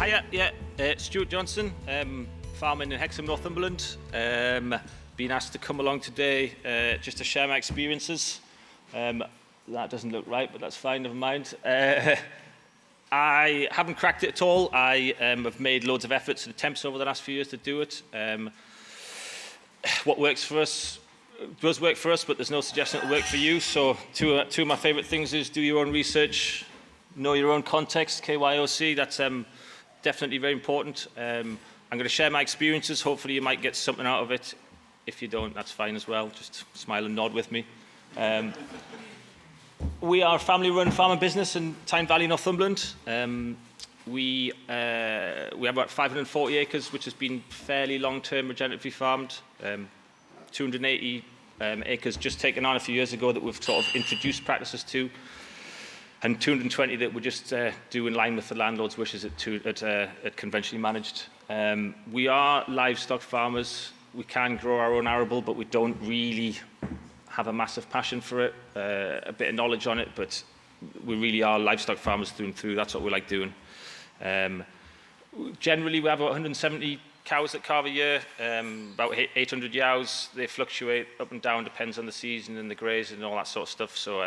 Hiya, Stuart Johnson, farming in Hexham, Northumberland. Been asked to come along today just to share my experiences. That doesn't look right, but that's fine, never mind. I haven't cracked it at all. I have made loads of efforts and attempts over the last few years to do it. What works for us does work for us, but there's no suggestion it'll work for you. So two of my favourite things is do your own research, know your own context, KYOC, that's definitely very important. I'm going to share my experiences. Hopefully you might get something out of it. If you don't, that's fine as well. Just smile and nod with me. We are a family-run farming business in Tyne Valley, Northumberland. We have about 540 acres, which has been fairly long-term regeneratively farmed. 280 acres just taken on a few years ago that we've sort of introduced practices to, and 220 that we just do in line with the landlord's wishes at conventionally managed. We are livestock farmers. We can grow our own arable, but we don't really have a massive passion for it, a bit of knowledge on it, but we really are livestock farmers through and through. That's what we like doing. Generally, we have about 170 cows that calve a year, about 800 yows. They fluctuate up and down, depends on the season and the graze and all that sort of stuff. So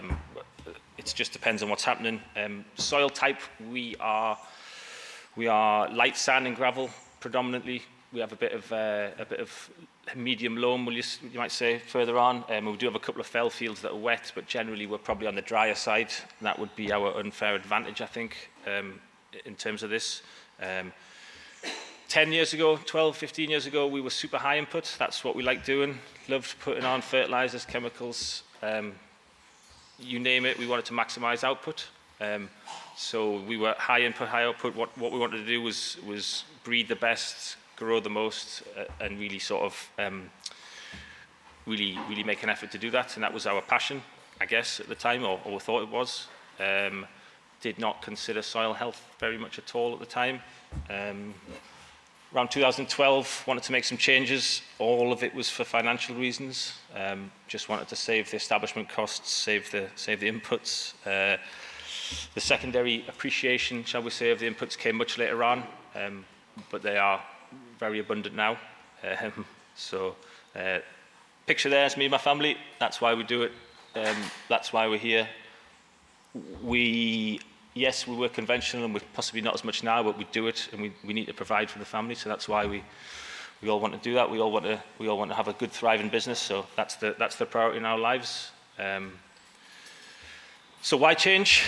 it just depends on what's happening. Soil type, we are light sand and gravel predominantly. We have a bit of medium loam, you might say, further on. We do have a couple of fell fields that are wet, but generally we're probably on the drier side. That would be our unfair advantage, I think, in terms of this. 10 years ago, 12, 15 years ago, we were super high input. That's what we like doing. Loved putting on fertilizers, chemicals, you name it. We wanted to maximize output. So we were high input, high output. What we wanted to do was breed the best, grow the most, and really sort of really make an effort to do that. And that was our passion, I guess, at the time, or we thought it was. Did not consider soil health very much at all at the time. Around 2012, wanted to make some changes. All of it was for financial reasons. Just wanted to save the establishment costs, save the inputs. The secondary appreciation, shall we say, of the inputs came much later on, but they are very abundant now. Picture there is me and my family. That's why we do it. That's why we're here. Yes, we work conventional, and we're possibly not as much now, but we do it, and we need to provide for the family. So that's why we all want to do that. We all want to have a good, thriving business. So that's the priority in our lives. So why change?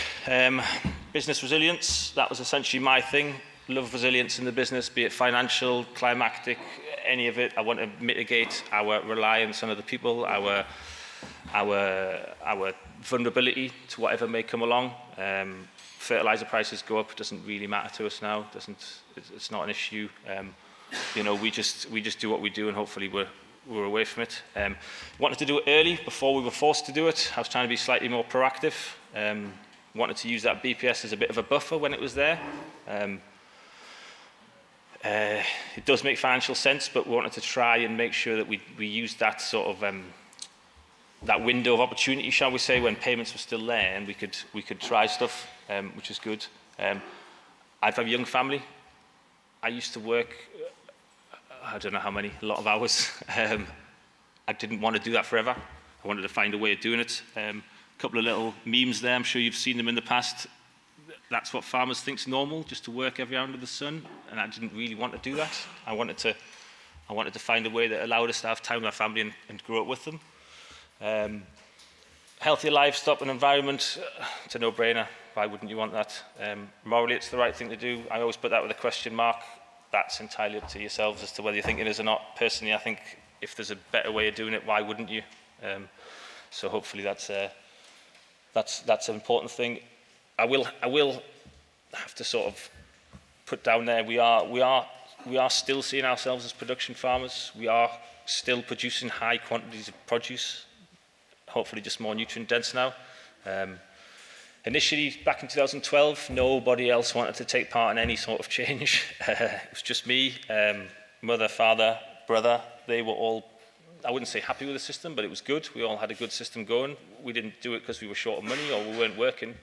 Business resilience. That was essentially my thing. Love resilience in the business, be it financial, climatic, any of it. I want to mitigate our reliance on other people, our vulnerability to whatever may come along. Fertilizer prices go up, doesn't really matter to us now. It's not an issue. We just do what we do, and hopefully we're away from it. Wanted to do it early before we were forced to do it. I was trying to be slightly more proactive. Wanted to use that BPS as a bit of a buffer when it was there. It does make financial sense, but we wanted to try and make sure that we used that sort of that window of opportunity, shall we say, when payments were still there, and we could try stuff, which is good. I have a young family. I used to work, I don't know how many, a lot of hours. I didn't want to do that forever. I wanted to find a way of doing it. A couple of little memes there. I'm sure you've seen them in the past. That's what farmers think's normal, just to work every hour under the sun, and I didn't really want to do that. I wanted to find a way that allowed us to have time with our family and grow up with them. Healthier livestock and environment, it's a no-brainer. Why wouldn't you want that? Morally, it's the right thing to do. I always put that with a question mark. That's entirely up to yourselves as to whether you think it is or not. Personally, I think if there's a better way of doing it, why wouldn't you? So hopefully that's an important thing. I will have to sort of put down there. We are still seeing ourselves as production farmers. We are still producing high quantities of produce. Hopefully just more nutrient dense now. Initially, back in 2012, nobody else wanted to take part in any sort of change. It was just me, mother, father, brother. They were all, I wouldn't say happy with the system, but it was good. We all had a good system going. We didn't do it because we were short of money or we weren't working.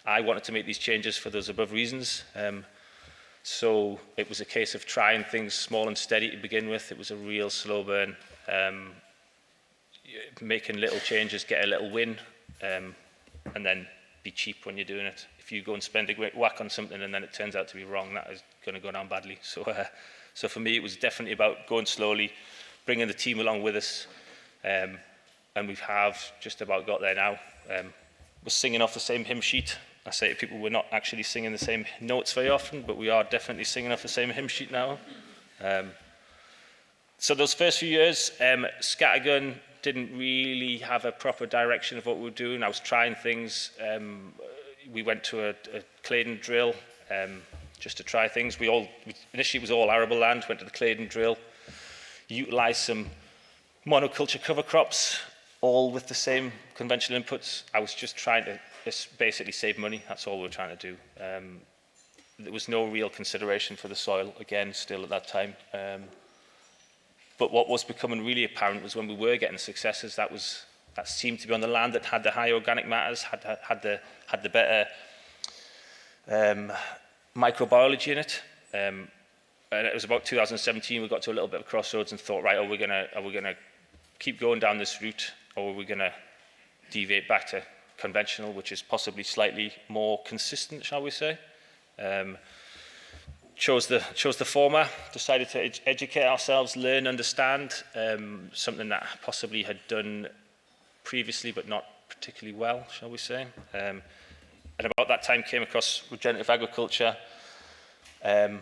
I wanted to make these changes for those above reasons. So it was a case of trying things small and steady to begin with. It was a real slow burn, making little changes, get a little win, and then be cheap when you're doing it. If you go and spend a great whack on something and then it turns out to be wrong, that is going to go down badly. So for me, it was definitely about going slowly, bringing the team along with us, and we have just about got there now. We're singing off the same hymn sheet. I say to people, we're not actually singing the same notes very often, but we are definitely singing off the same hymn sheet now. So those first few years, Scattergun didn't really have a proper direction of what we were doing. I was trying things. We went to a Claydon drill just to try things. Initially it was all arable land, went to the Claydon drill, utilised some monoculture cover crops, all with the same conventional inputs. I was just trying to basically save money. That's all we were trying to do. There was no real consideration for the soil, again, still at that time. But what was becoming really apparent was when we were getting successes, that seemed to be on the land that had the high organic matters, had the better microbiology in it. And it was about 2017 we got to a little bit of crossroads and thought, right, are we gonna keep going down this route, or are we gonna deviate back to conventional, which is possibly slightly more consistent, shall we say? Chose the former, decided to educate ourselves, learn, understand, something that possibly had done previously but not particularly well, shall we say. And about that time came across regenerative agriculture, and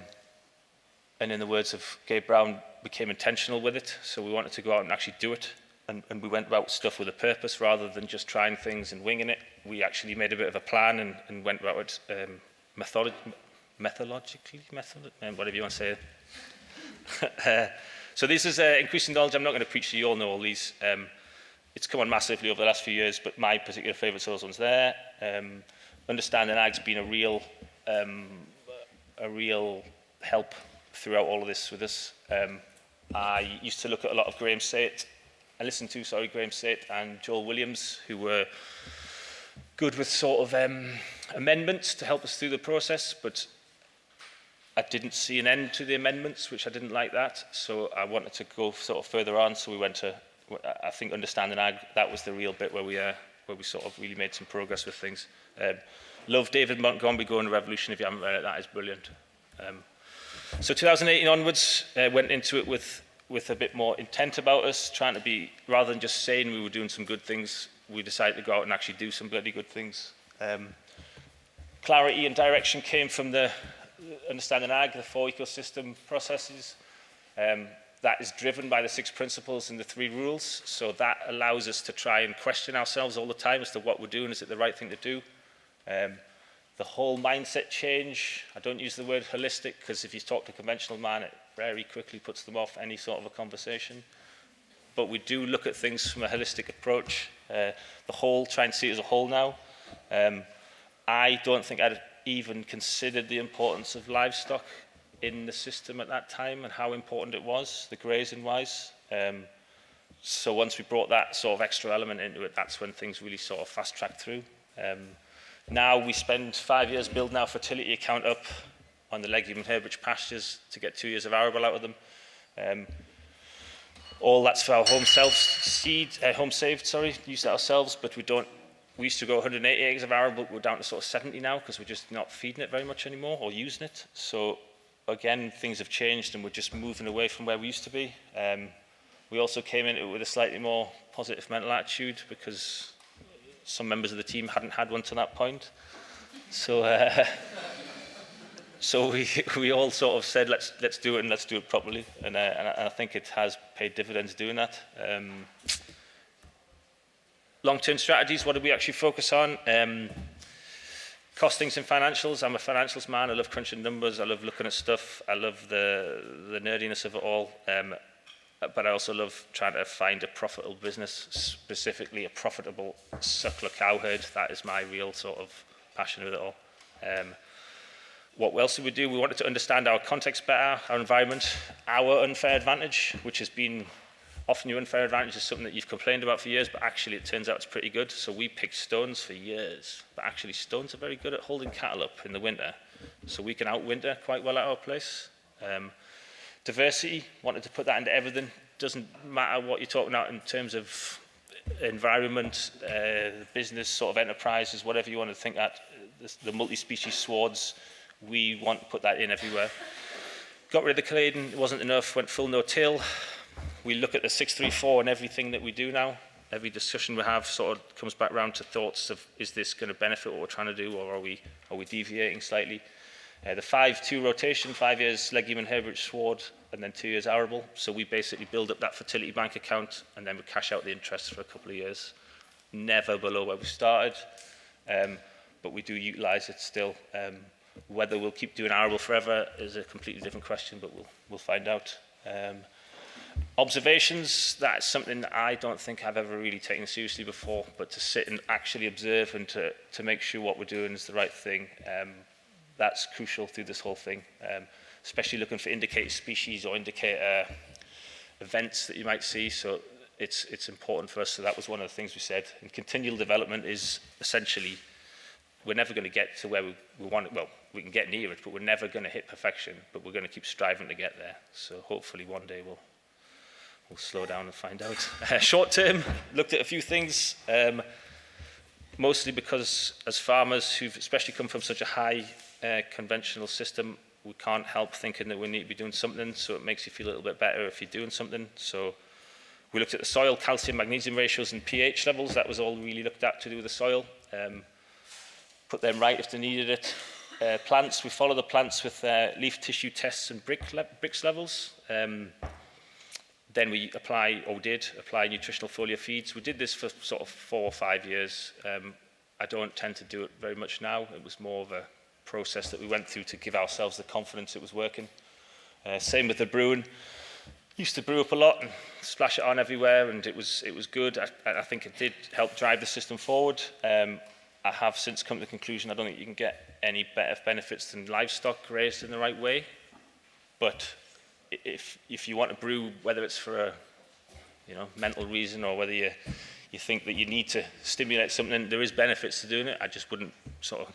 in the words of Gabe Brown, became intentional with it. So we wanted to go out and actually do it, and we went about stuff with a purpose rather than just trying things and winging it. We actually made a bit of a plan and went about it methodologically, whatever you want to say. So this is increasing knowledge. I'm not going to preach to you, all know all these. It's come on massively over the last few years, but my particular favourites are those ones there. Understanding ag's been a real help throughout all of this with us. I used to look at a lot of Graham Sate and Joel Williams, who were good with sort of amendments to help us through the process, but I didn't see an end to the amendments, which I didn't like that, so I wanted to go sort of further on. So we went to, I think, Understanding Ag. That was the real bit where we sort of really made some progress with things. Love David Montgomery, Go on the Revolution. If you haven't read it, that is brilliant. So 2018 onwards, went into it with a bit more intent about us, trying to be, rather than just saying we were doing some good things, we decided to go out and actually do some bloody good things. Clarity and direction came from the Understanding Ag, the 4 ecosystem processes. That is driven by the 6 principles and the 3 rules. So that allows us to try and question ourselves all the time as to what we're doing. Is it the right thing to do? The whole mindset change. I don't use the word holistic because if you talk to a conventional man, it very quickly puts them off any sort of a conversation. But we do look at things from a holistic approach. The whole, try and see it as a whole now. I don't think I'd even considered the importance of livestock in the system at that time and how important it was, the grazing wise. So once we brought that sort of extra element into it, that's when things really sort of fast-tracked through. Now we spend 5 years building our fertility account up on the legume and herb-rich pastures to get 2 years of arable out of them. All that's for our home saved, use it ourselves, but we used to grow 180 acres of arable, but we're down to sort of 70 now because we're just not feeding it very much anymore or using it. So again, things have changed and we're just moving away from where we used to be. We also came into it with a slightly more positive mental attitude because some members of the team hadn't had one to that point. So we all sort of said, let's do it and let's do it properly. And I think it has paid dividends doing that. Long-term strategies, what did we actually focus on? Costings and financials. I'm a financials man. I love crunching numbers. I love looking at stuff. I love the nerdiness of it all. But I also love trying to find a profitable business, specifically a profitable suckler cow herd. That is my real sort of passion with it all. What else did we do? We wanted to understand our context better, our environment, our unfair advantage, which has been, often your unfair advantage is something that you've complained about for years, but actually it turns out it's pretty good. So we picked stones for years, but actually stones are very good at holding cattle up in the winter. so we can outwinter quite well at our place. Diversity, wanted to put that into everything. Doesn't matter what you're talking about in terms of environment, business sort of enterprises, whatever you want to think at, the multi-species swards, we want to put that in everywhere. Got rid of the Claydon, it wasn't enough, went full no-till. We look at the 634 and everything that we do now. Every discussion we have sort of comes back around to thoughts of, is this going to benefit what we're trying to do, or are we deviating slightly? The 5-2 rotation, 5 years legume and herbage sward, and then 2 years arable. So we basically build up that fertility bank account, and then we cash out the interest for a couple of years. Never below where we started, but we do utilise it still. Whether we'll keep doing arable forever is a completely different question, but we'll find out. Observations, that's something that I don't think I've ever really taken seriously before, but to sit and actually observe and to make sure what we're doing is the right thing, that's crucial through this whole thing, especially looking for indicator species or indicator events that you might see. So it's important for us. So that was one of the things we said. And continual development is essentially, we're never going to get to where we want it. Well, we can get near it, but we're never going to hit perfection, but we're going to keep striving to get there. So hopefully one day we'll slow down and find out. Short term, looked at a few things, mostly because as farmers who've especially come from such a high conventional system, we can't help thinking that we need to be doing something, so it makes you feel a little bit better if you're doing something. So we looked at the soil, calcium, magnesium ratios and pH levels. That was all we really looked at to do with the soil. Put them right if they needed it. Plants, we follow the plants with leaf tissue tests and Brix levels. Then we did apply nutritional foliar feeds. We did this for sort of 4 or 5 years. I don't tend to do it very much now. It was more of a process that we went through to give ourselves the confidence it was working. Same with the brewing. Used to brew up a lot and splash it on everywhere, and it was good. I think it did help drive the system forward. I have since come to the conclusion I don't think you can get any better benefits than livestock raised in the right way. But if you want to brew, whether it's for a mental reason or whether you think that you need to stimulate something, there is benefits to doing it. I just wouldn't sort of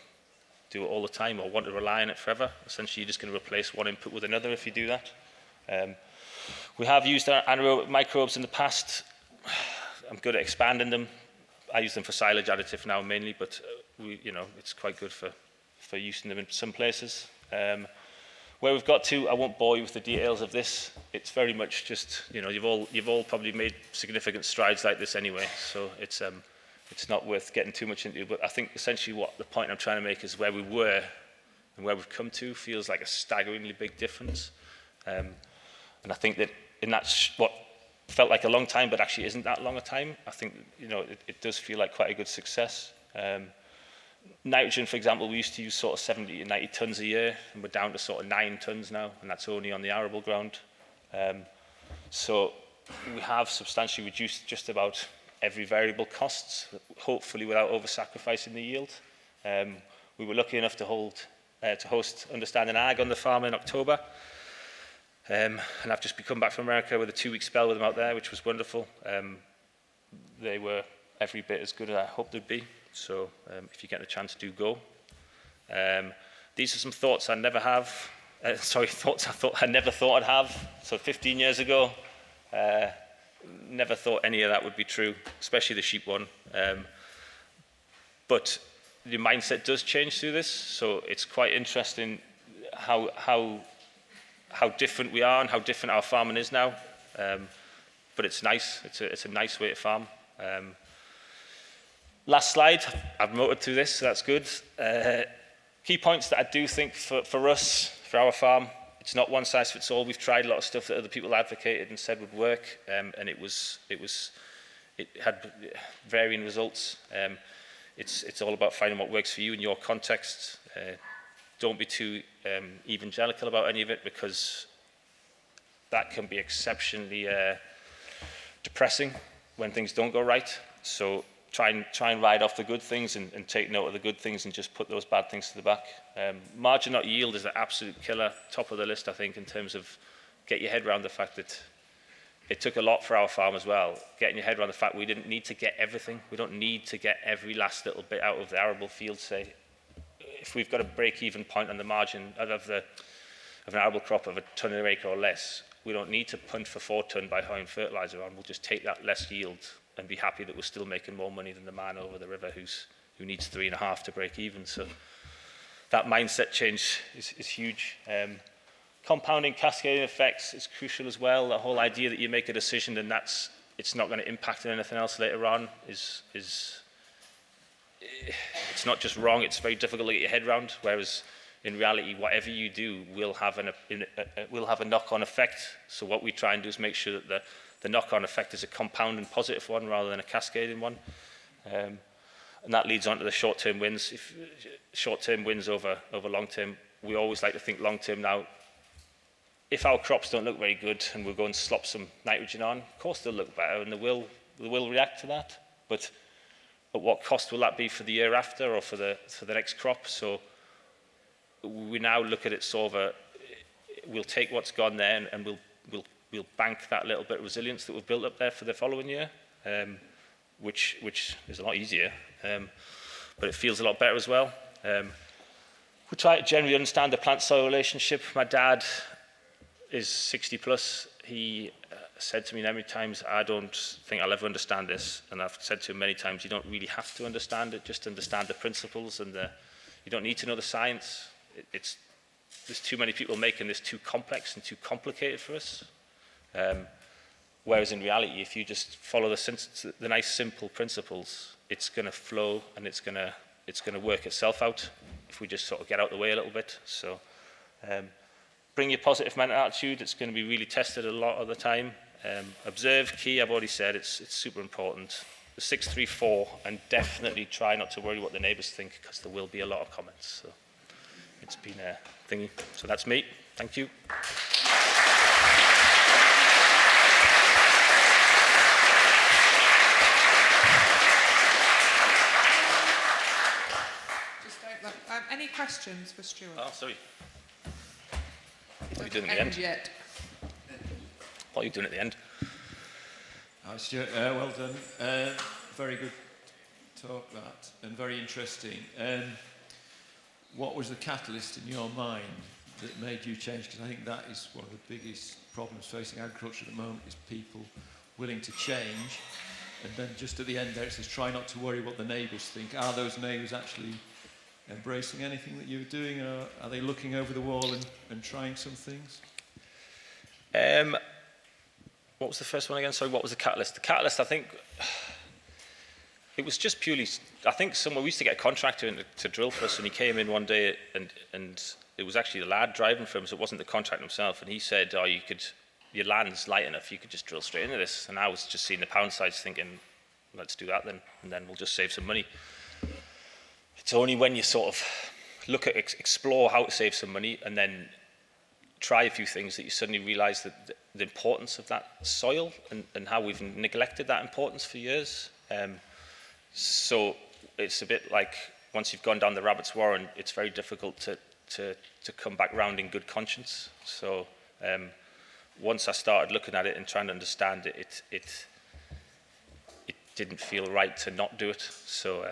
do it all the time or want to rely on it forever. Essentially, you're just going to replace one input with another if you do that. We have used anaerobic microbes in the past. I'm good at expanding them. I use them for silage additive now mainly, but it's quite good for using them in some places. Where we've got to, I won't bore you with the details of this. It's very much just, you've all probably made significant strides like this anyway, so it's not worth getting too much into. But I think essentially what the point I'm trying to make is where we were and where we've come to feels like a staggeringly big difference. And I think that that's what felt like a long time, but actually isn't that long a time. I think it does feel like quite a good success. Nitrogen, for example, we used to use sort of 70 to 90 tons a year, and we're down to sort of 9 tons now, and that's only on the arable ground. So we have substantially reduced just about every variable costs, hopefully without over-sacrificing the yield. We were lucky enough to host Understanding Ag on the farm in October. And I've just come back from America with a 2-week spell with them out there, which was wonderful. They were every bit as good as I hoped they'd be. So if you get a chance, do go. These are some thoughts I never have. Thoughts I never thought I'd have. So 15 years ago, never thought any of that would be true, especially the sheep one. But your mindset does change through this. So it's quite interesting how different we are and how different our farming is now. But it's nice. It's a nice way to farm. Last slide. I've motored through this, so that's good. Key points that I do think for us, for our farm, it's not one size fits all. We've tried a lot of stuff that other people advocated and said would work, and it had varying results. It's all about finding what works for you in your context. Don't be too evangelical about any of it, because that can be exceptionally depressing when things don't go right. So try and ride off the good things and take note of the good things and just put those bad things to the back. Margin, not yield, is the absolute killer, top of the list, I think, in terms of get your head around the fact that it took a lot for our farm as well. Getting your head around the fact we didn't need to get everything. We don't need to get every last little bit out of the arable field, say. if we've got a break-even point on the margin of an arable crop of a tonne an acre or less, we don't need to punt for 4 tonne by hauling fertiliser on. We'll just take that less yield and be happy that we're still making more money than the man over the river who needs 3.5 to break even. So that mindset change is huge. Compounding, cascading effects is crucial as well. The whole idea that you make a decision and it's not going to impact on anything else later on is it's not just wrong, it's very difficult to get your head around, whereas in reality, whatever you do will have a knock-on effect. So what we try and do is make sure that the knock-on effect is a compounding positive one rather than a cascading one. And that leads on to the short-term wins. If short-term wins over long-term, we always like to think long-term now. If our crops don't look very good and we're going to slop some nitrogen on, of course they'll look better and they will react to that. But at what cost will that be for the year after or for the next crop? So we now look at it sort of we'll take what's gone there and we'll bank that little bit of resilience that we've built up there for the following year, which is a lot easier, but it feels a lot better as well. We try to generally understand the plant-soil relationship. My dad is 60 plus. He said to me many times, I don't think I'll ever understand this. And I've said to him many times, you don't really have to understand it, just understand the principles and you don't need to know the science. There's too many people making this too complex and too complicated for us. Whereas in reality, if you just follow the nice simple principles, it's going to flow and it's going to work itself out if we just sort of get out of the way a little bit. So bring your positive mental attitude. It's going to be really tested a lot of the time. Observe, key, I've already said, it's super important. The 634, and definitely try not to worry what the neighbours think, because there will be a lot of comments. So it's been a thingy. So that's me. Thank you. Any questions for Stuart? Oh, sorry. What are you doing at the end? Yet. What are you doing at the end? Hi, Stuart. Well done. Very good talk, that, and very interesting. What was the catalyst in your mind that made you change? Because I think that is one of the biggest problems facing agriculture at the moment, is people willing to change. And then just at the end there it says, try not to worry what the neighbours think. Are those neighbours actually embracing anything that you're doing, or are they looking over the wall and trying some things? What was the first one again? Sorry, what was the catalyst? The catalyst, I think, it was just purely, I think we used to get a contractor in to drill for us, and he came in one day and it was actually the lad driving for him, so it wasn't the contractor himself, and he said, your land's light enough, you could just drill straight into this. And I was just seeing the pound sides thinking, let's do that then, and then we'll just save some money. It's only when you sort of look at, explore how to save some money and then try a few things that you suddenly realise that the importance of that soil and how we've neglected that importance for years. So it's a bit like once you've gone down the rabbit's warren, it's very difficult to come back round in good conscience. So once I started looking at it and trying to understand it, it didn't feel right to not do it. So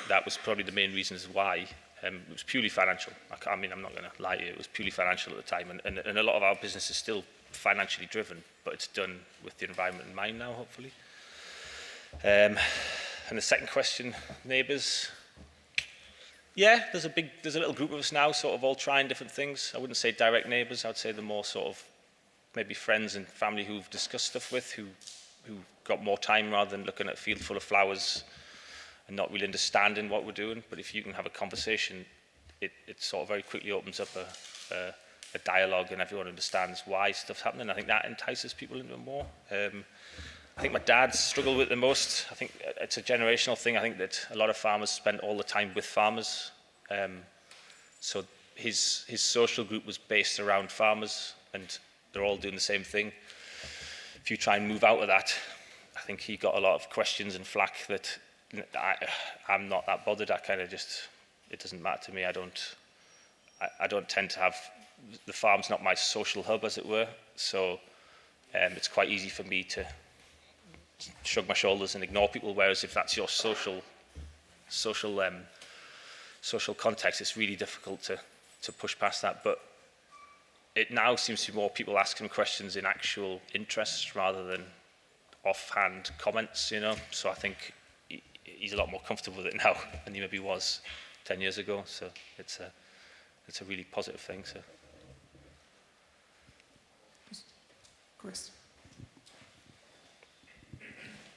that was probably the main reasons why. It was purely financial. I mean, I'm not going to lie to you, it was purely financial at the time, and a lot of our business is still financially driven, but it's done with the environment in mind now, hopefully. And the second question, neighbours. Yeah, there's a little group of us now, sort of all trying different things. I wouldn't say direct neighbours, I would say the more sort of maybe friends and family who've discussed stuff with, who got more time rather than looking at a field full of flowers and not really understanding what we're doing. But if you can have a conversation, it sort of very quickly opens up a dialogue and everyone understands why stuff's happening. I think that entices people into it more. I think my dad's struggled with it the most. I think it's a generational thing. I think that a lot of farmers spend all the time with farmers. So his social group was based around farmers and they're all doing the same thing. If you try and move out of that, I think he got a lot of questions and flack that I'm not that bothered. I kind of just, it doesn't matter to me. I don't tend to have, the farm's not my social hub, as it were. So it's quite easy for me to shrug my shoulders and ignore people. Whereas if that's your social social context, it's really difficult to push past that. But it now seems to be more people asking questions in actual interest rather than offhand comments, you know. So I think he's a lot more comfortable with it now than he maybe was 10 years ago. So it's a really positive thing. So. Chris.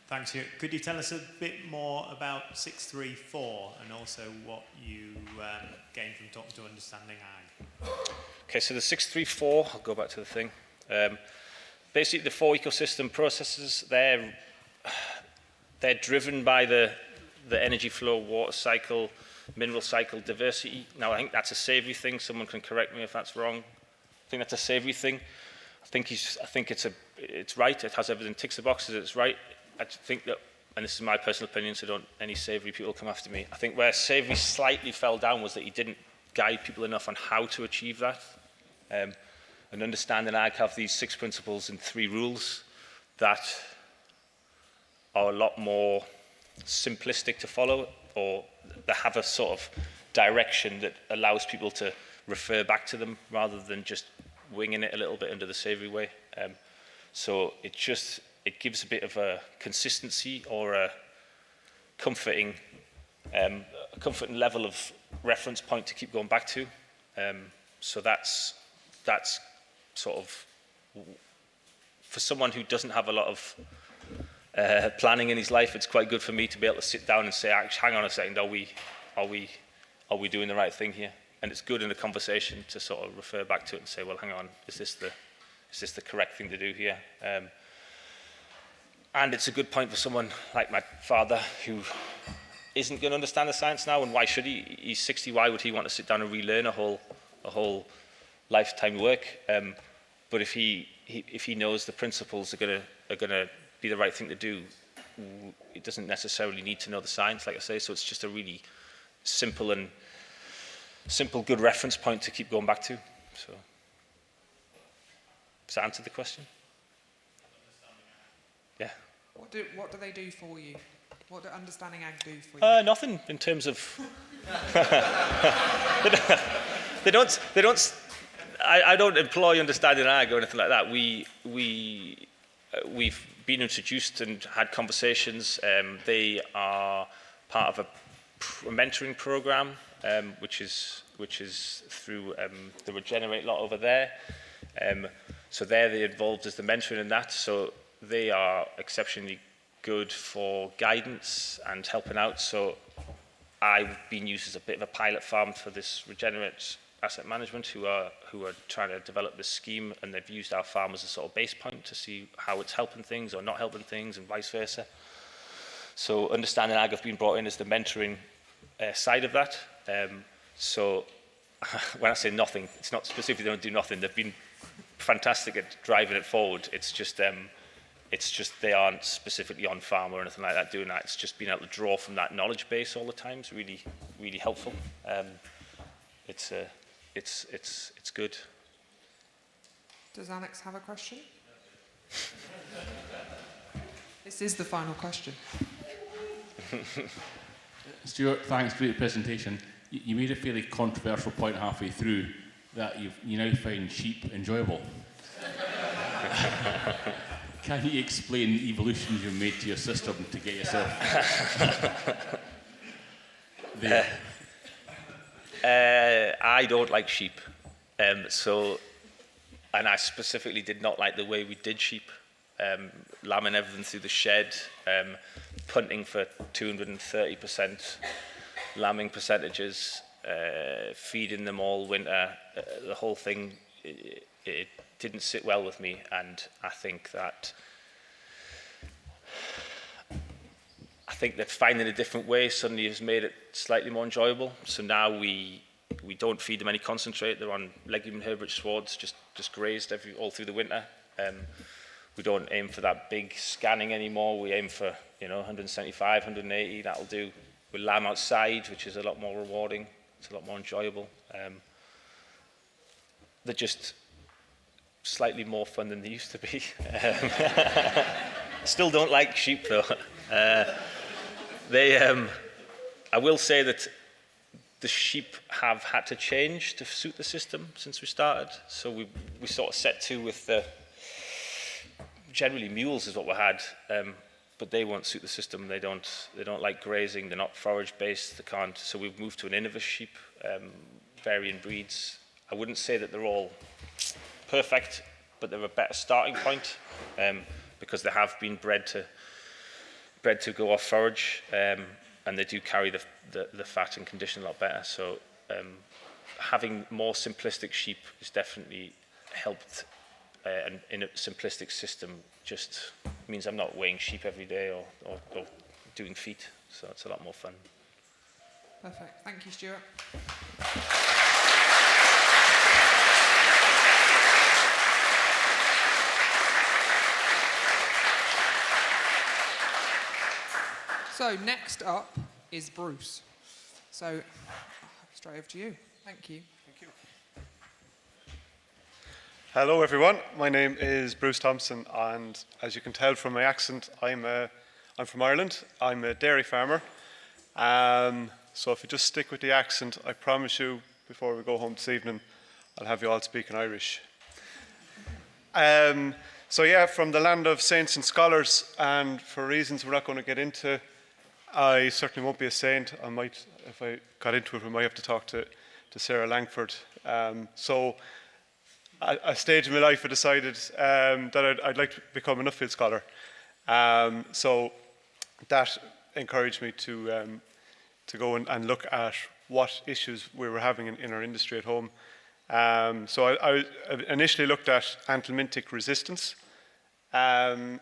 Thanks, Stuart. Could you tell us a bit more about 634 and also what you gained from talking to Understanding Ag? Okay, so the 634, I'll go back to the thing. Basically, the 4 ecosystem processes, they're driven by the energy flow, water cycle, mineral cycle, diversity. Now, I think that's a savoury thing. Someone can correct me if that's wrong. I think that's a savoury thing. I think it's right. It has everything, ticks the boxes. It's right. I think that, and this is my personal opinion, so don't any savoury people come after me. I think where savoury slightly fell down was that he didn't guide people enough on how to achieve that. And Understanding Ag have these 6 principles and 3 rules that are a lot more simplistic to follow, or they have a sort of direction that allows people to refer back to them rather than just winging it a little bit under the savoury way. So it gives a bit of a consistency or a comforting level of reference point to keep going back to. So that's sort of, for someone who doesn't have a lot of planning in his life, it's quite good for me to be able to sit down and say, hang on a second, are we doing the right thing here? And it's good in a conversation to sort of refer back to it and say, well, hang on, is this the correct thing to do here? And it's a good point for someone like my father who isn't going to understand the science now, and why should he? He's 60, why would he want to sit down and relearn a whole lifetime work? But if he knows the principles are going to be the right thing to do, it doesn't necessarily need to know the science, like I say. So it's just a really simple, good reference point to keep going back to. So, does that answer the question? Yeah. What do they do for you? What do Understanding Ag do for you? Nothing in terms of. they don't. I don't employ Understanding Ag or anything like that. We've been introduced and had conversations. They are part of a mentoring program, which is through the Regenerate lot over there. So they're involved as the mentoring in that. So they are exceptionally good for guidance and helping out. So I've been used as a bit of a pilot farm for this Regenerate Asset Management, who are trying to develop this scheme, and they've used our farm as a sort of base point to see how it's helping things or not helping things, and vice versa. So Understanding Ag have been brought in as the mentoring side of that. So when I say nothing, it's not specifically they don't do nothing. They've been fantastic at driving it forward. It's just they aren't specifically on farm or anything like that doing that. It's just being able to draw from that knowledge base all the time is really, really helpful. It's good. Does Alex have a question? This is the final question. Stuart, thanks for your presentation. You made a fairly controversial point halfway through that you now find sheep enjoyable. Can you explain the evolutions you've made to your system to get yourself there? I don't like sheep. And I specifically did not like the way we did sheep. Lambing everything through the shed, punting for 230% lambing percentages, feeding them all winter. The whole thing, it didn't sit well with me, and I think that finding a different way suddenly has made it slightly more enjoyable. So now we don't feed them any concentrate. They're on legume and herb-rich swards, just grazed all through the winter. We don't aim for that big scanning anymore. We aim for 175, 180. That'll do. We lamb outside, which is a lot more rewarding. It's a lot more enjoyable. They're just slightly more fun than they used to be. Still don't like sheep though. I will say that the sheep have had to change to suit the system since we started. So we sort of set to with the, generally mules is what we had, but they won't suit the system. They don't like grazing. They're not forage based. They can't. So we've moved to an Innovis sheep, varying breeds. I wouldn't say that they're all perfect, but they're a better starting point because they have been bred to go off forage, and they do carry the fat and condition a lot better. So having more simplistic sheep has definitely helped, and in a simplistic system just means I'm not weighing sheep every day or doing feet, so it's a lot more fun. Perfect. Thank you, Stuart. So next up is Bruce. So straight over to you. Thank you. Thank you. Hello everyone, my name is Bruce Thompson, and as you can tell from my accent, I'm from Ireland. I'm a dairy farmer. So if you just stick with the accent, I promise you, before we go home this evening, I'll have you all speaking Irish. So yeah, from the land of saints and scholars, and for reasons we're not going to get into, I certainly won't be a saint. I might, if I got into it, we might have to talk to Sarah Langford. So at a stage in my life I decided that I'd like to become a Nuffield Scholar. So that encouraged me to go and look at what issues we were having in our industry at home. So I initially looked at anthelmintic resistance, and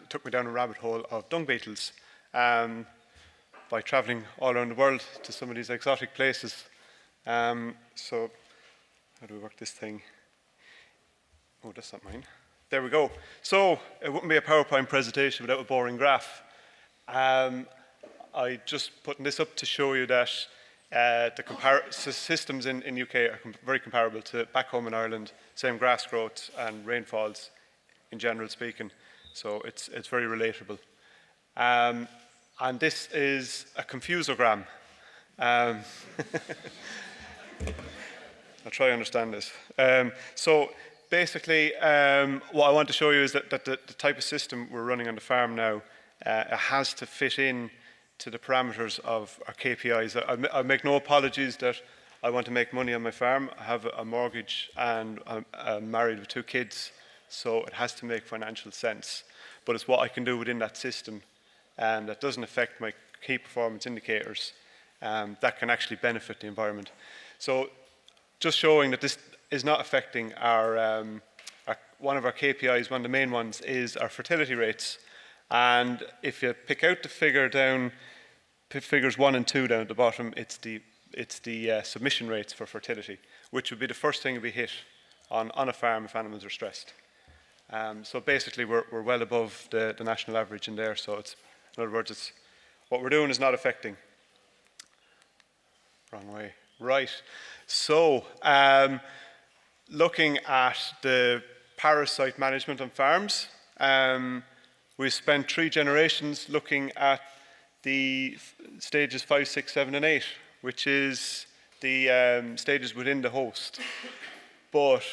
took me down a rabbit hole of dung beetles by travelling all around the world to some of these exotic places. So how do we work this thing? Oh, that's not mine. There we go. So it wouldn't be a PowerPoint presentation without a boring graph. I just putting this up to show you that the systems in UK are very comparable to back home in Ireland. Same grass growth and rainfalls, in general speaking. So it's very relatable. And this is a confusogram. I'll try to understand this. So basically, what I want to show you is that the type of system we're running on the farm now has to fit in to the parameters of our KPIs. I make no apologies that I want to make money on my farm. I have a mortgage and I'm married with 2 kids, so it has to make financial sense. But it's what I can do within that system that doesn't affect my key performance indicators that can actually benefit the environment. So just showing that this is not affecting our one of our KPIs, one of the main ones, is our fertility rates. And if you pick out the figure down, figures 1 and 2 down at the bottom, it's the submission rates for fertility, which would be the first thing to be hit on a farm if animals are stressed. So basically, we're well above the national average in there. So it's, in other words, it's what we're doing is not affecting. Wrong way. Right. So looking at the parasite management on farms, we've spent 3 generations looking at the stages 5, 6, 7, and 8, which is the stages within the host. But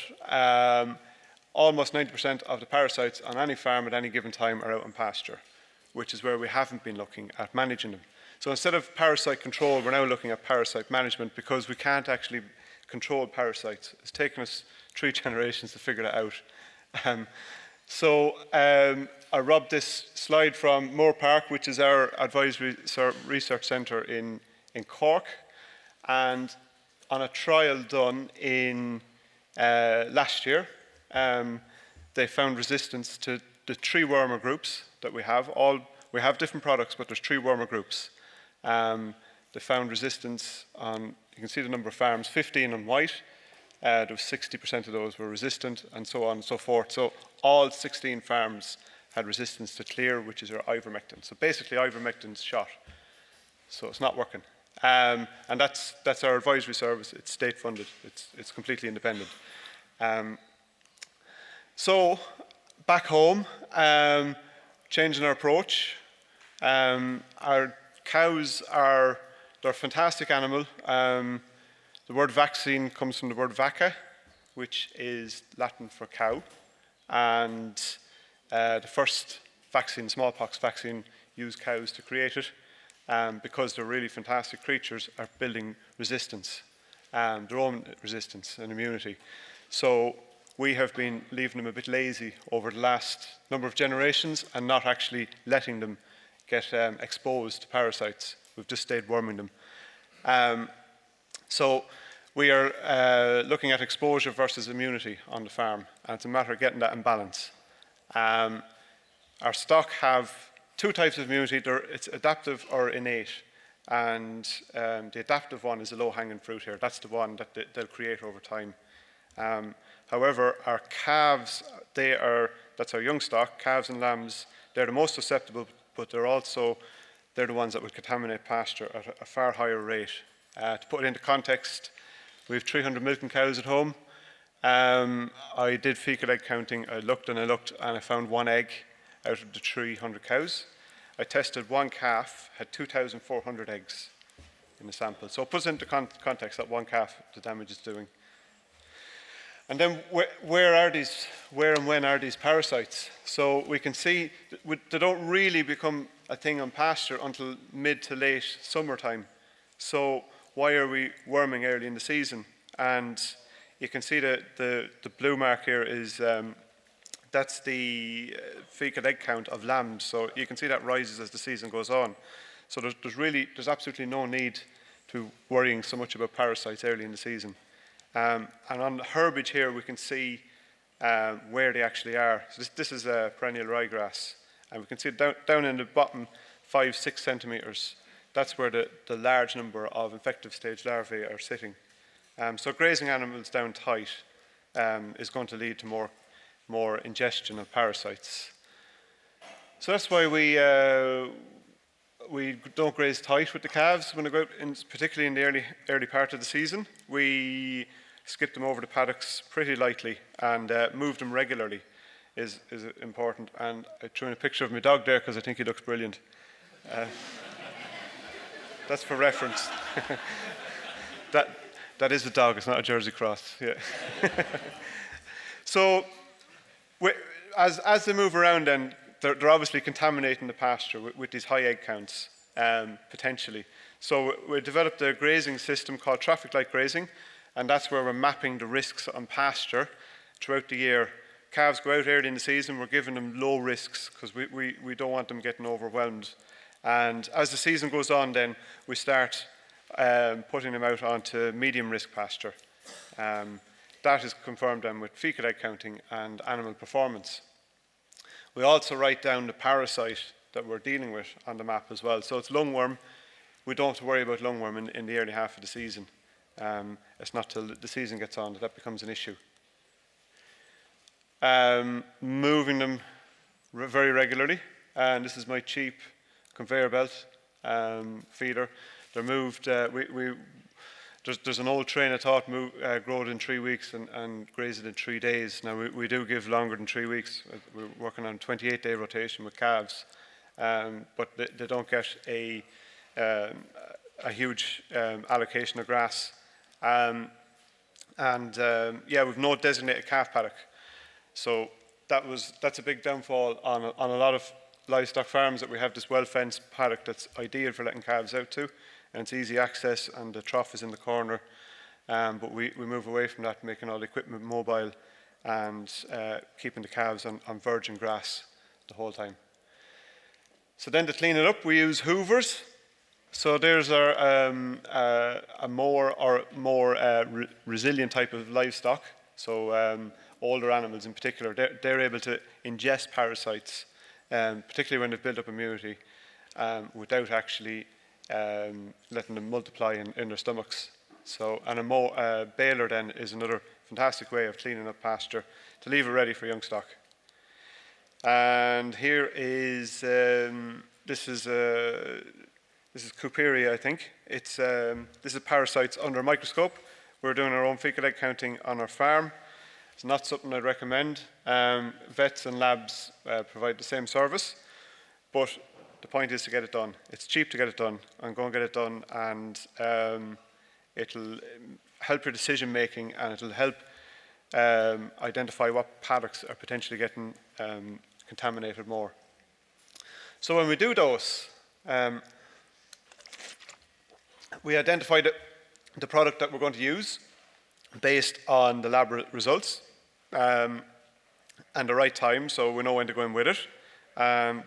almost 90% of the parasites on any farm at any given time are out on pasture, which is where we haven't been looking at managing them. So instead of parasite control, we're now looking at parasite management because we can't actually control parasites. It's taken us 3 generations to figure that out. I robbed this slide from Moore Park, which is our advisory research centre in Cork. And on a trial done in last year, they found resistance to the 3 wormer groups that we have. We have different products, but there's 3 wormer groups. They found resistance on, you can see the number of farms, 15 on white. There was 60% of those were resistant, and so on and so forth. So all 16 farms had resistance to clear, which is our ivermectin. So basically, ivermectin's shot. So it's not working. And that's our advisory service. It's state funded. It's completely independent. So back home, changing our approach. Our cows are they're a fantastic animal. The word vaccine comes from the word vacca, which is Latin for cow. And the first vaccine, smallpox vaccine, used cows to create it because they're really fantastic creatures at building resistance, their own resistance and immunity. So we have been leaving them a bit lazy over the last number of generations and not actually letting them get exposed to parasites. We've just stayed worming them. So we are looking at exposure versus immunity on the farm, and it's a matter of getting that in balance. Our stock have two types of immunity. It's adaptive or innate, and the adaptive one is a low-hanging fruit here. That's the one that they'll create over time. However, our calves, that's our young stock, calves and lambs, they're the most susceptible, but they're the ones that would contaminate pasture at a far higher rate. To put it into context, we have 300 milking cows at home. I did fecal egg counting. I looked and I found one egg out of the 300 cows. I tested one calf, had 2,400 eggs in the sample. So it puts into context that one calf, the damage it's doing. And then where and when are these parasites? So we can see they don't really become a thing on pasture until mid to late summertime. So why are we worming early in the season? And you can see that the blue mark here is, that's the fecal egg count of lambs. So you can see that rises as the season goes on. So there's absolutely no need to worrying so much about parasites early in the season. And on the herbage here, we can see where they actually are. So this is a perennial ryegrass. And we can see down in the bottom 5-6 centimetres. That's where the large number of infective stage larvae are sitting. So grazing animals down tight is going to lead to more ingestion of parasites. So that's why we don't graze tight with the calves when they go out, particularly in the early part of the season. We skip them over the paddocks pretty lightly and move them regularly is important. And I threw in a picture of my dog there because I think he looks brilliant. That's for reference. That is a dog, it's not a Jersey cross. Yeah. So as they move around then, they're obviously contaminating the pasture with these high egg counts, potentially. So we developed a grazing system called traffic light grazing, and that's where we're mapping the risks on pasture throughout the year. Calves go out early in the season, we're giving them low risks because we don't want them getting overwhelmed. And as the season goes on then, we start putting them out onto medium risk pasture. That is confirmed then with fecal egg counting and animal performance. We also write down the parasite that we're dealing with on the map as well. So it's lungworm. We don't have to worry about lungworm in the early half of the season. It's not till the season gets on that becomes an issue. Moving them very regularly. And this is my cheap conveyor belt feeder. They're moved. There's an old train of thought, grow it in 3 weeks and graze it in 3 days. Now, we do give longer than 3 weeks. We're working on 28-day rotation with calves, but they don't get a huge allocation of grass. Yeah, we've no designated calf paddock. So that's a big downfall on a lot of livestock farms, that we have this well-fenced paddock that's ideal for letting calves out to. And it's easy access, and the trough is in the corner. But we move away from that, making all the equipment mobile and keeping the calves on virgin grass the whole time. So then to clean it up, we use hoovers. So there's our a more resilient type of livestock. So older animals in particular, they're able to ingest parasites, particularly when they've built up immunity, without actually letting them multiply in their stomachs. So, and a baler then is another fantastic way of cleaning up pasture to leave it ready for young stock. And here is this is Couperia, I think. This is parasites under a microscope. We're doing our own fecal egg counting on our farm. It's not something I'd recommend. Vets and labs provide the same service, but The point is to get it done. It's cheap to get it done, and go and get it done, and it'll help your decision making, and it'll help identify what paddocks are potentially getting contaminated more. So when we do those, we identify the product that we're going to use based on the lab results and the right time, so we know when to go in with it.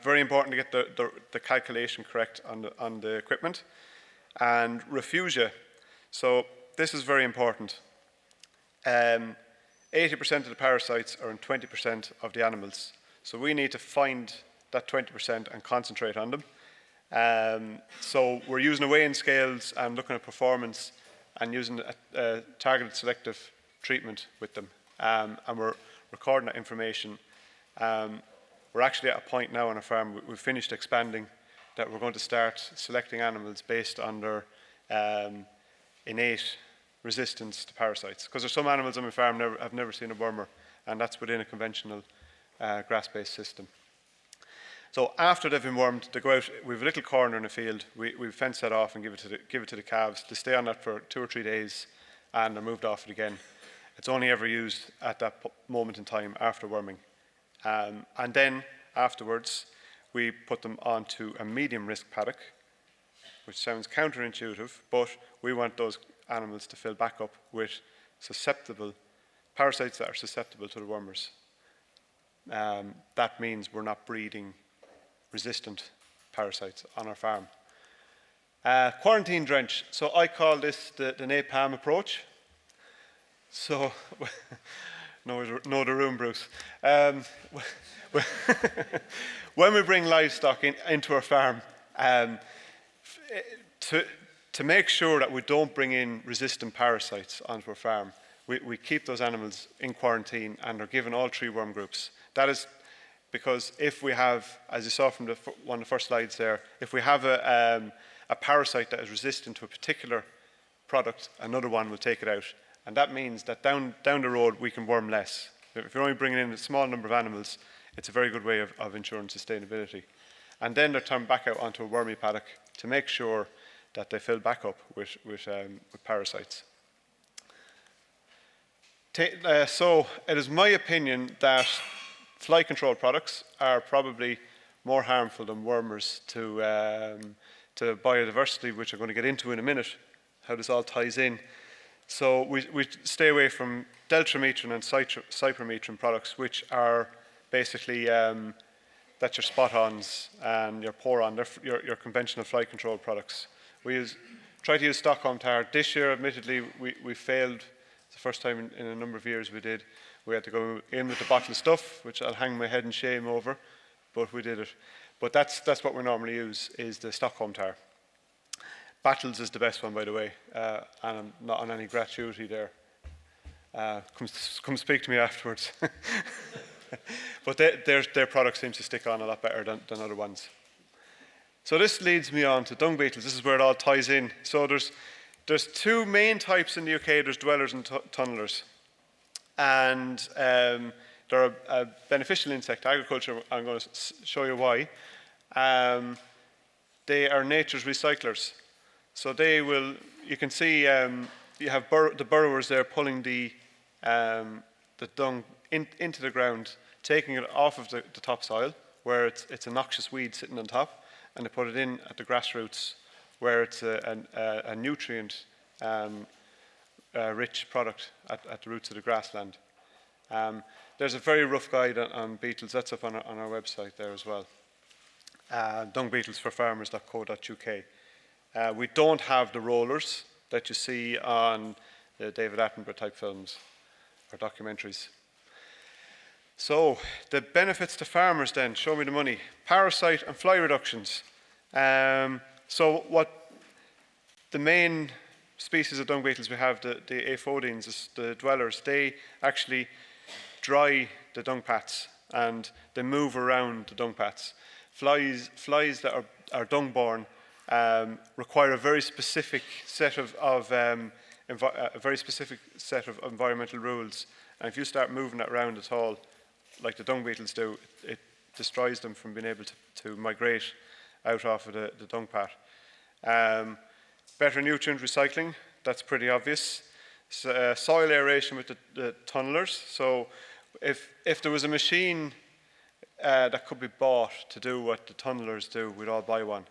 Very important to get the calculation correct on the equipment. And refugia. So this is very important. 80% of the parasites are in 20% of the animals. So we need to find that 20% and concentrate on them. So we're using the weighing scales and looking at performance and using a targeted selective treatment with them. And we're recording that information. We're actually at a point now on our farm, we've finished expanding, that we're going to start selecting animals based on their innate resistance to parasites. Because there's some animals on my farm have never seen a wormer, and that's within a conventional grass-based system. So after they've been wormed, they go out. We have a little corner in the field. We fence that off and give it to the calves. They stay on that for 2 or 3 days, and they're moved off it again. It's only ever used at that moment in time after worming. And then afterwards, we put them onto a medium risk paddock, which sounds counterintuitive, but we want those animals to fill back up with susceptible parasites that are susceptible to the wormers. That means we're not breeding resistant parasites on our farm. Quarantine drench. So I call this the napalm approach. So, know the room, Bruce. When we bring livestock into our farm, to make sure that we don't bring in resistant parasites onto our farm, we keep those animals in quarantine and are given all 3 worm groups. That is because if we have, as you saw from one of the first slides there, if we have a parasite that is resistant to a particular product, another one will take it out. And that means that down the road we can worm less. If you're only bringing in a small number of animals, it's a very good way of ensuring sustainability. And then they're turned back out onto a wormy paddock to make sure that they fill back up with parasites. So it is my opinion that fly control products are probably more harmful than wormers to biodiversity, which I'm going to get into in a minute, how this all ties in. So we stay away from deltrametrin and cypermetrin products, which are basically that's your spot-ons and your pour-on, your conventional fly control products. We try to use Stockholm tar. This year, admittedly, we failed. It's the first time in a number of years we did. We had to go in with the bottle of stuff, which I'll hang my head in shame over, but we did it. But that's what we normally use, is the Stockholm tar. Battles is the best one, by the way, and I'm not on any gratuity there. Come speak to me afterwards. But their product seems to stick on a lot better than other ones. So this leads me on to dung beetles. This is where it all ties in. So there's 2 main types in the UK. There's dwellers and tunnelers. And they're a beneficial insect. Agriculture, I'm going to show you why. They are nature's recyclers. So they will, you can see you have the burrowers there pulling the dung into the ground, taking it off of the topsoil, where it's a noxious weed sitting on top, and they put it in at the grassroots, where it's a nutrient rich product at the roots of the grassland. There's a very rough guide on beetles. That's up on our website there as well. Dungbeetlesforfarmers.co.uk. We don't have the rollers that you see on the David Attenborough type films or documentaries. So the benefits to farmers then, show me the money. Parasite and fly reductions. So what the main species of dung beetles we have, the aphodines, the dwellers, they actually dry the dung pats and they move around the dung pats. Flies that are dung-borne require a very specific set of environmental rules, and if you start moving that around at all, like the dung beetles do, it destroys them from being able to migrate out off of the dung pat. Better nutrient recycling, that's pretty obvious. Soil aeration with the tunnelers. So if there was a machine that could be bought to do what the tunnelers do, we'd all buy one.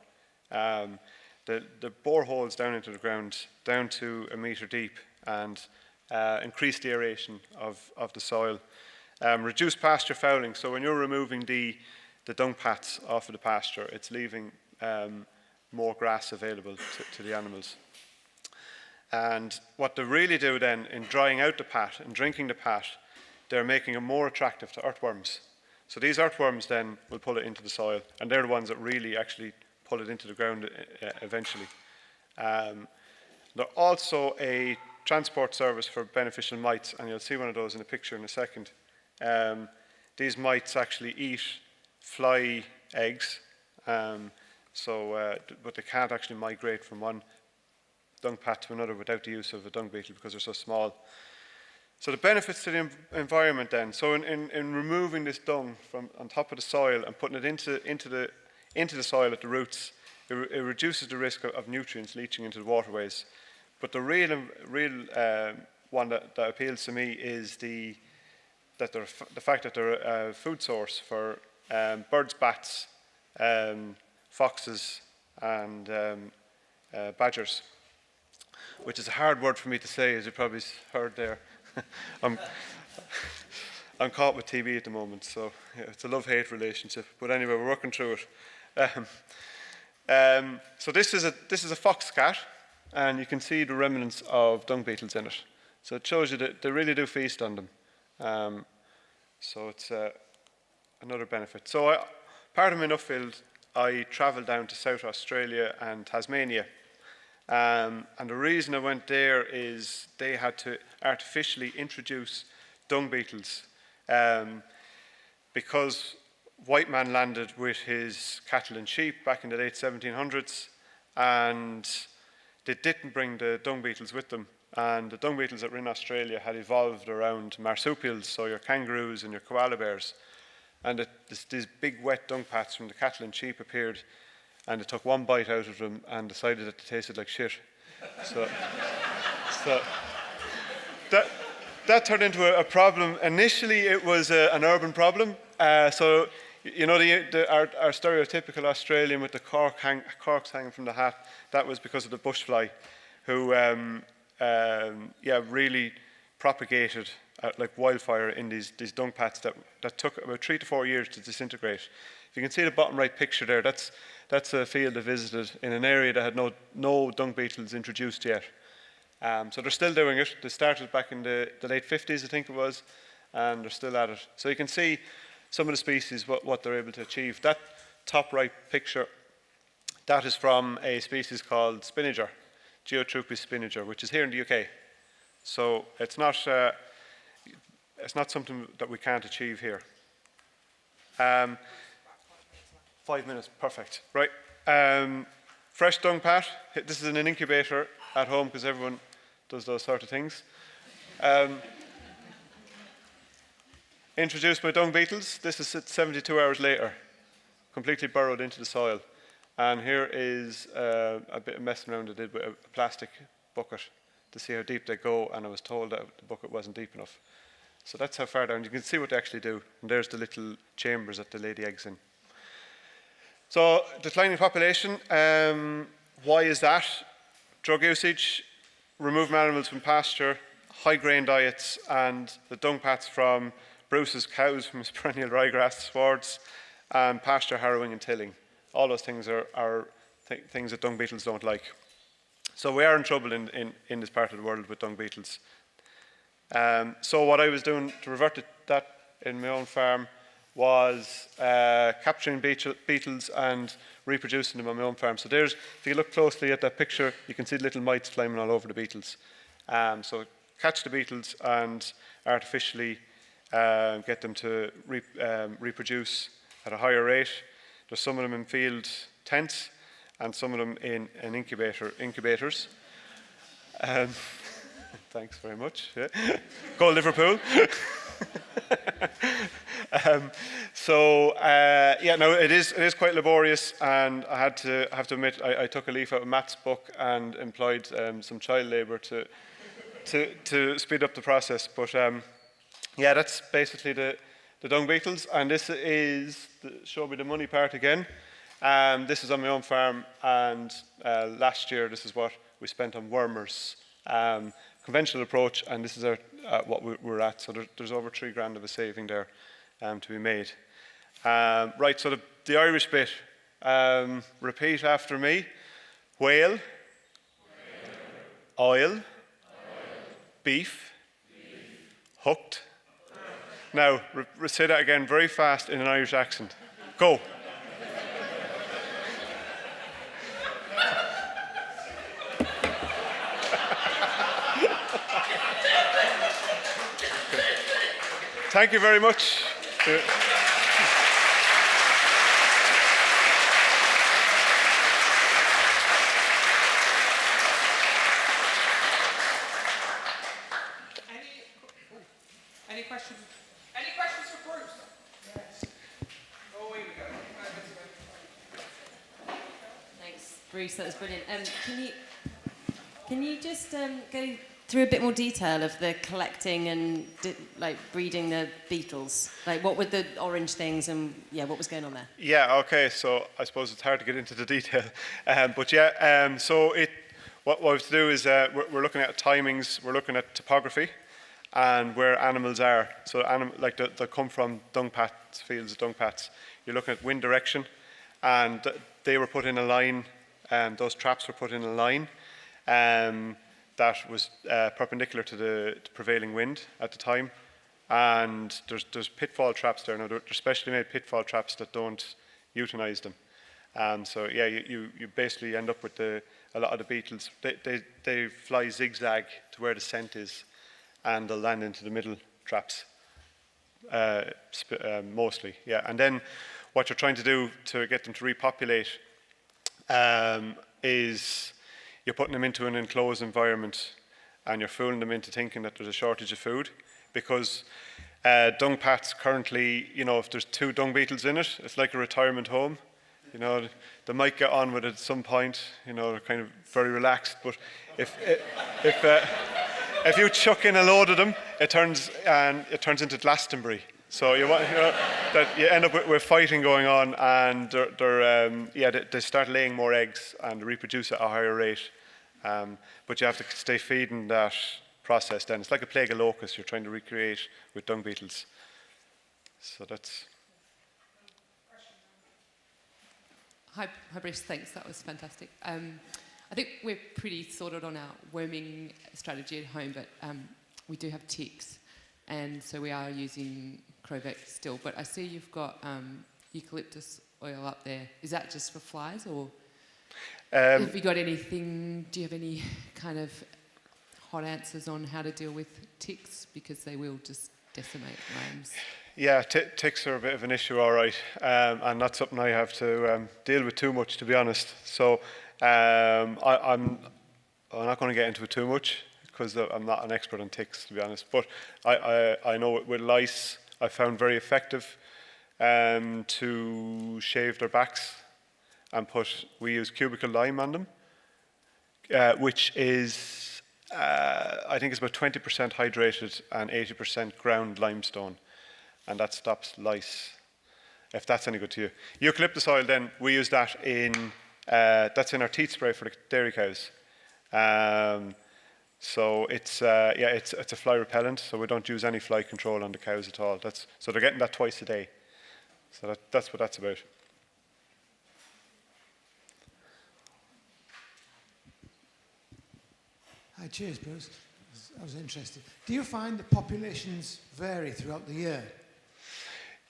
The boreholes down into the ground, down to 1 metre deep, and increase the aeration of the soil. Reduce pasture fouling. So when you're removing the dung pats off of the pasture, it's leaving more grass available to the animals. And what they really do then in drying out the pat and drinking the pat, they're making it more attractive to earthworms. So these earthworms then will pull it into the soil, and they're the ones that really actually pull it into the ground eventually. They're also a transport service for beneficial mites, and you'll see one of those in a picture in a second. These mites actually eat fly eggs, but they can't actually migrate from one dung pat to another without the use of a dung beetle because they're so small. So the benefits to the environment then, so in removing this dung from on top of the soil and putting it into the soil at the roots, it reduces the risk of nutrients leaching into the waterways. But the real one that appeals to me is the fact that they're a food source for birds, bats, foxes, and badgers, which is a hard word for me to say, as you probably heard there. I'm caught with TB at the moment, so yeah, it's a love-hate relationship. But anyway, we're working through it. So this is a fox cat, and you can see the remnants of dung beetles in it. So it shows you that they really do feast on them. So it's another benefit. So part of my Nuffield, I travelled down to South Australia and Tasmania. And the reason I went there is they had to artificially introduce dung beetles because white man landed with his cattle and sheep back in the late 1700s, and they didn't bring the dung beetles with them. And the dung beetles that were in Australia had evolved around marsupials, so your kangaroos and your koala bears. And these big wet dung pats from the cattle and sheep appeared, and they took one bite out of them and decided that they tasted like shit. So that turned into a problem. Initially, it was an urban problem. So you know our stereotypical Australian with the corks hanging from the hat. That was because of the bush fly, who really propagated like wildfire in these dung pats that took about 3 to 4 years to disintegrate. If you can see the bottom right picture there, that's a field I visited in an area that had no dung beetles introduced yet. So they're still doing it. They started back in the late 50s, I think it was, and they're still at it. So you can see some of the species, what they're able to achieve. That top right picture, that is from a species called spinager, Geotrupis spinager, which is here in the UK. So it's not something that we can't achieve here. 5 minutes, perfect. Right. Fresh dung pat. This is in an incubator at home because everyone does those sort of things. Introduced my dung beetles. This is 72 hours later, completely burrowed into the soil. And here is a bit of messing around I did with a plastic bucket to see how deep they go, and I was told that the bucket wasn't deep enough. So that's how far down. You can see what they actually do. And there's the little chambers that they lay the eggs in. So declining population, why is that? Drug usage, removing animals from pasture, high grain diets, and the dung pats from Bruce's cows from his perennial ryegrass swards, and pasture harrowing and tilling. All those things are things that dung beetles don't like. So we are in trouble in this part of the world with dung beetles. So what I was doing to revert to that in my own farm was capturing beetles and reproducing them on my own farm. So there's, if you look closely at that picture, you can see the little mites climbing all over the beetles. So catch the beetles and artificially get them to reproduce at a higher rate. There's some of them in field tents and some of them in incubators. Thanks very much. Yeah. Go Liverpool. Yeah, no, it is quite laborious, and I have to admit I took a leaf out of Matt's book and employed some child labour to speed up the process. But yeah, that's basically the dung beetles, and this is show me the money part again. This is on my own farm, and last year this is what we spent on wormers. Conventional approach, and this is what we're at. So there's over £3,000 of a saving there to be made. Right, so the Irish bit. Repeat after me. Whale. Oil. Beef. Hooked. Now, say that again very fast in an Irish accent. Go. Thank you very much. Any questions? Any questions for Bruce? Yes. Oh, here we go. Thanks, Bruce. That was brilliant. Can you just go through a bit more detail of the collecting and breeding the beetles? Like, what were the orange things, and what was going on there? Yeah. Okay. So I suppose it's hard to get into the detail, but yeah. So what we have to do is we're looking at timings. We're looking at topography and where animals are. So they come from dung pats, fields of dung pats. You're looking at wind direction, and they were put in a line. Those traps were put in a line. That was perpendicular to the prevailing wind at the time, and there's pitfall traps there. Now they're specially made pitfall traps that don't euthanize them. So yeah, you basically end up with a lot of the beetles. They fly zigzag to where the scent is, and they'll land into the middle traps mostly. Yeah, and then what you're trying to do to get them to repopulate is you're putting them into an enclosed environment, and you're fooling them into thinking that there's a shortage of food, because dung pats currently, if there's 2 dung beetles in it, it's like a retirement home. They might get on with it at some point. They're kind of very relaxed. But if you chuck in a load of them, it turns into Glastonbury. So you end up with fighting going on, and they start laying more eggs and reproduce at a higher rate. But you have to stay feeding that process. Then it's like a plague of locusts you're trying to recreate with dung beetles. So that's. Hi Bruce, thanks. That was fantastic. I think we're pretty sorted on our worming strategy at home, but we do have ticks, and so we are using Crowbeck still. But I see you've got eucalyptus oil up there. Is that just for flies, or have you got anything? Do you have any kind of hot answers on how to deal with ticks, because they will just decimate lambs? Yeah, ticks are a bit of an issue, all right, and not something I have to deal with too much, to be honest. So I'm not going to get into it too much, because I'm not an expert on ticks, to be honest. But I know with lice, I found very effective to shave their backs, and we use cubical lime on them, which is I think it's about 20% hydrated and 80% ground limestone, and that stops lice, if that's any good to you. Eucalyptus oil, then, we use that that's in our teat spray for the dairy cows. So it's a fly repellent, so we don't use any fly control on the cows at all. So they're getting that twice a day. So that's what that's about. Hi, cheers, Bruce. I was interested. Do you find the populations vary throughout the year?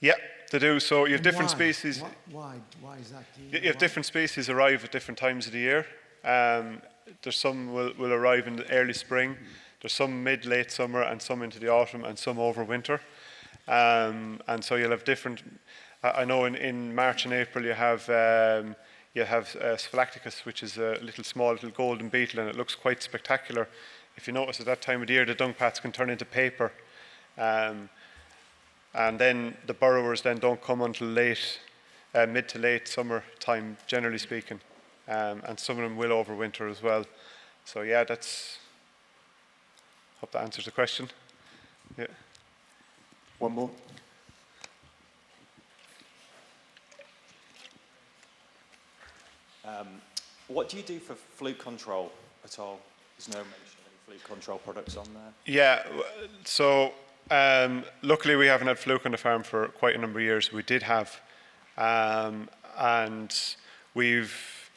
Yeah, they do. So you have different species. Why is that? You have different species arrive at different times of the year. There's some will arrive in the early spring. There's some mid-late summer, and some into the autumn, and some over winter. And so you'll have different. I know in March and April you have Sphalacticus, which is a small little golden beetle, and it looks quite spectacular. If you notice, at that time of the year, the dung pats can turn into paper. And then the burrowers then don't come until late, mid to late summer time, generally speaking. And some of them will overwinter as well. So yeah, hope that answers the question. Yeah. One more. What do you do for fluke control at all? There's no mention of any fluke control products on there. Yeah, so luckily we haven't had fluke on the farm for quite a number of years. We did have, and we've,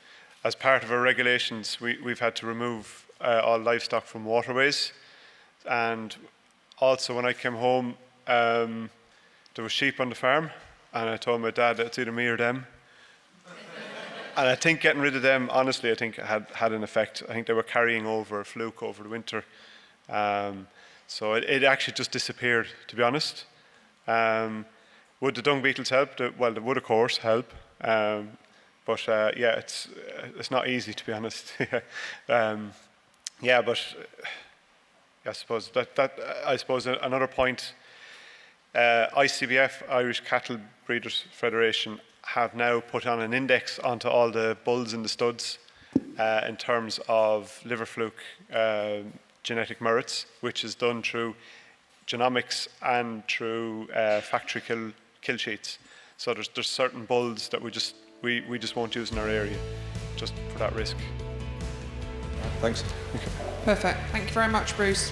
as part of our regulations, we've had to remove all livestock from waterways. And also when I came home, there were sheep on the farm, and I told my dad it's either me or them. And I think getting rid of them, honestly, I think had an effect. I think they were carrying over a fluke over the winter. So it actually just disappeared, to be honest. Would the dung beetles help? Well, they would, of course, help. But yeah, it's not easy, to be honest. Yeah, but I suppose another point. ICBF, Irish Cattle Breeders Federation, have now put on an index onto all the bulls and the studs in terms of liver fluke genetic merits, which is done through genomics and through factory kill sheets. So there's certain bulls that we just won't use in our area, just for that risk. Thanks. Perfect. Thank you very much, Bruce.